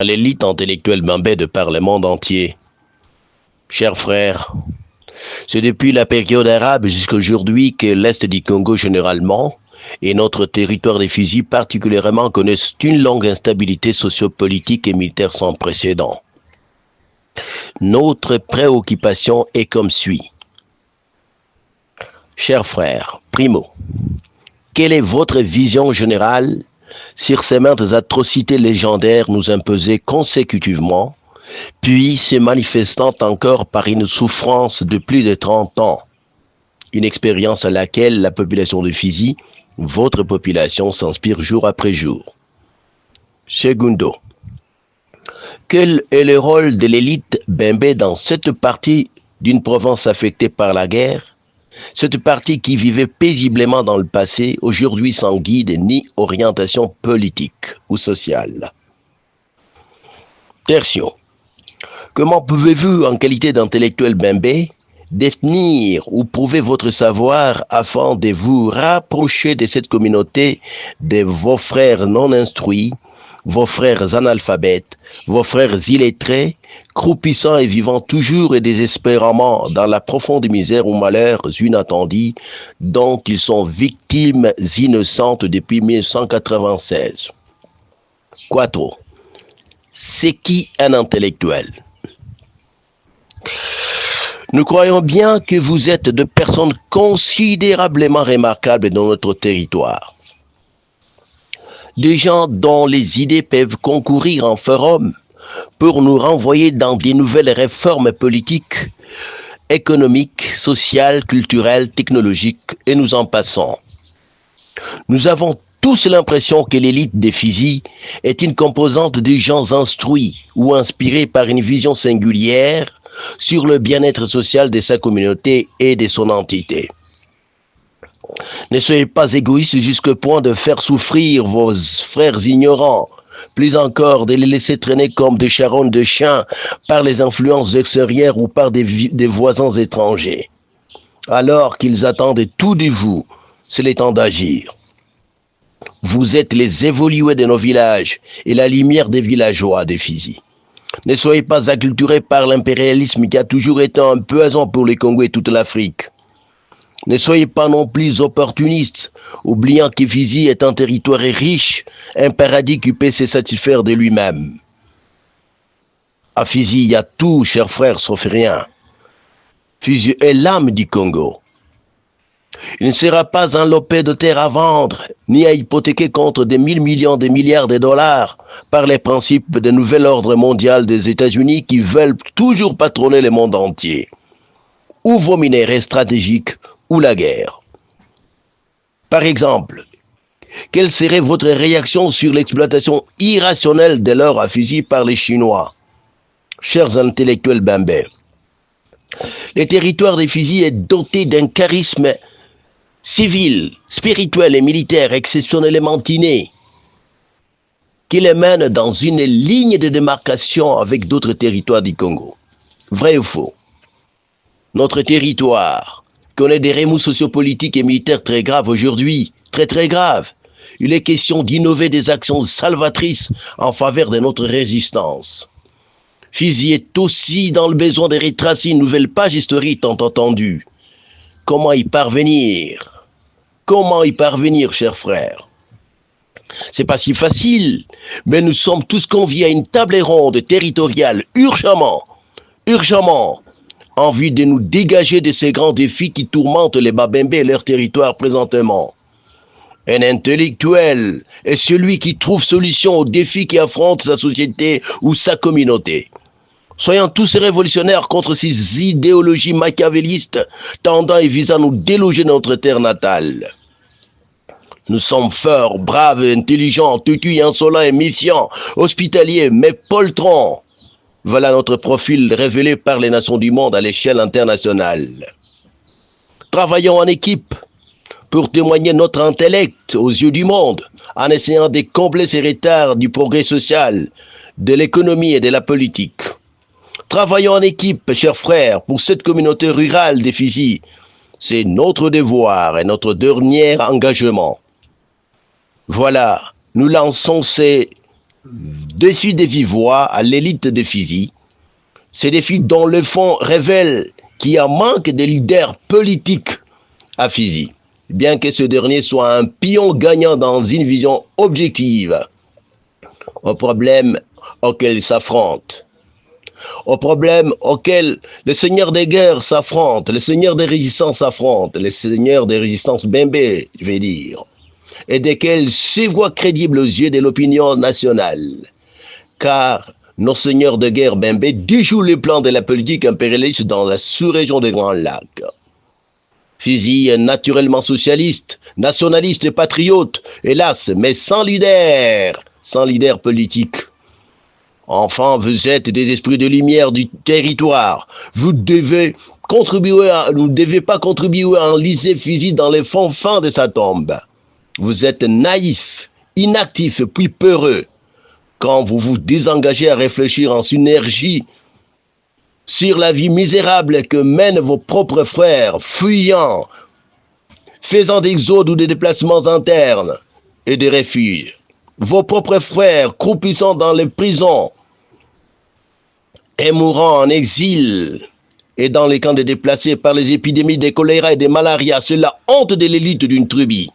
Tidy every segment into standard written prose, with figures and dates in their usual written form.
À l'élite intellectuelle bambée de par le monde entier. Chers frères, c'est depuis la période arabe jusqu'à aujourd'hui que l'Est du Congo généralement et notre territoire des fusils particulièrement connaissent une longue instabilité sociopolitique et militaire sans précédent. Notre préoccupation est comme suit. Chers frères, primo, quelle est votre vision générale sur ces maintes atrocités légendaires nous imposées consécutivement, puis se manifestant encore par une souffrance de plus de 30 ans, une expérience à laquelle la population de Fizi, votre population, s'inspire jour après jour. Segundo, quel est le rôle de l'élite Bembé dans cette partie d'une province affectée par la guerre? Cette partie qui vivait paisiblement dans le passé, aujourd'hui sans guide ni orientation politique ou sociale. Tertio, comment pouvez-vous, en qualité d'intellectuel Bembé, définir ou prouver votre savoir afin de vous rapprocher de cette communauté de vos frères non instruits, vos frères analphabètes, vos frères illettrés, croupissant et vivant toujours et désespérément dans la profonde misère ou malheurs inattendus dont ils sont victimes innocentes depuis 1996. Quattro. C'est qui un intellectuel? Nous croyons bien que vous êtes de personnes considérablement remarquables dans notre territoire. Des gens dont les idées peuvent concourir en forum pour nous renvoyer dans des nouvelles réformes politiques, économiques, sociales, culturelles, technologiques, et nous en passons. Nous avons tous l'impression que l'élite des Fizi est une composante de gens instruits ou inspirés par une vision singulière sur le bien-être social de sa communauté et de son entité. Ne soyez pas égoïstes jusqu'au point de faire souffrir vos frères ignorants, plus encore de les laisser traîner comme des charognes de chiens par les influences extérieures ou par des voisins étrangers. Alors qu'ils attendent tout de vous, c'est le temps d'agir. Vous êtes les évolués de nos villages et la lumière des villageois des Fizi. Ne soyez pas acculturés par l'impérialisme qui a toujours été un poison pour les Congo et toute l'Afrique. Ne soyez pas non plus opportunistes, oubliant que Fizi est un territoire riche, un paradis qui peut se satisfaire de lui-même. À Fizi, il y a tout, chers frères, sauf rien. Fizi est l'âme du Congo. Il ne sera pas un lopet de terre à vendre, ni à hypothéquer contre des millions de milliards de dollars par les principes du nouvel ordre mondial des États-Unis qui veulent toujours patronner le monde entier. Ou vos minéraux stratégiques, ou la guerre. Par exemple, quelle serait votre réaction sur l'exploitation irrationnelle de l'or à Fizi par les Chinois? Chers intellectuels bambais, le territoire des Fizi est doté d'un charisme civil, spirituel et militaire exceptionnellement inné, qui les mène dans une ligne de démarcation avec d'autres territoires du Congo. Vrai ou faux? Notre territoire connaît des remous sociopolitiques et militaires très graves aujourd'hui, très graves. Il est question d'innover des actions salvatrices en faveur de notre résistance. Fizi est aussi dans le besoin de retracer une nouvelle page historique tant entendue. Comment y parvenir? Comment y parvenir, chers frères? C'est pas si facile, mais nous sommes tous conviés à une table ronde territoriale urgemment, en vue de nous dégager de ces grands défis qui tourmentent les Babembe et leur territoire présentement. Un intellectuel est celui qui trouve solution aux défis qui affrontent sa société ou sa communauté. Soyons tous révolutionnaires contre ces idéologies machiavélistes tendant et visant à nous déloger de notre terre natale. Nous sommes forts, braves, intelligents, têtus, insolents et méfiants, hospitaliers, mais poltrons. Voilà notre profil révélé par les nations du monde à l'échelle internationale. Travaillons en équipe pour témoigner notre intellect aux yeux du monde, en essayant de combler ces retards du progrès social, de l'économie et de la politique. Travaillons en équipe, chers frères, pour cette communauté rurale des Fizi. C'est notre devoir et notre dernier engagement. Voilà, nous lançons ces défi de vive voix à l'élite de Fizi. Ces défis dont le fond révèle qu'il y a manque de leaders politiques à Fizi, bien que ce dernier soit un pion gagnant dans une vision objective aux problèmes auxquels il s'affronte, aux problèmes auxquels les seigneurs des guerres s'affrontent, les seigneurs des résistances s'affrontent, les seigneurs des résistances Bembé, je vais dire, et desquels se voient crédibles aux yeux de l'opinion nationale. Car nos seigneurs de guerre Bembé déjouent les plans de la politique impérialiste dans la sous-région des Grands Lacs. Fizi est naturellement socialiste, nationaliste et patriote, hélas, mais sans leader politique. Enfants, vous êtes des esprits de lumière du territoire. Vous ne devez pas contribuer à enliser Fizi dans les fonds fins de sa tombe. Vous êtes naïfs, inactifs puis peureux. Quand vous vous désengagez à réfléchir en synergie sur la vie misérable que mènent vos propres frères, fuyant, faisant des exodes ou des déplacements internes et des refuges. Vos propres frères croupissant dans les prisons et mourant en exil et dans les camps de déplacés par les épidémies de choléra et de malaria, c'est la honte de l'élite d'une tribu.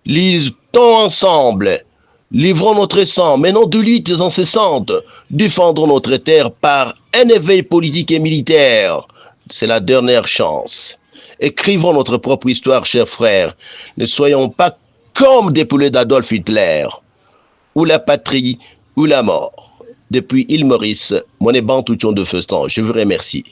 Luttons ensemble, livrons notre sang, menons de luttes incessantes, défendrons notre terre par un éveil politique et militaire. C'est la dernière chance. Écrivons notre propre histoire, chers frères. Ne soyons pas comme des poulets d'Adolf Hitler. Ou la patrie, ou la mort. Depuis Île Maurice, Monet Bantouchon de Feustan, je vous remercie.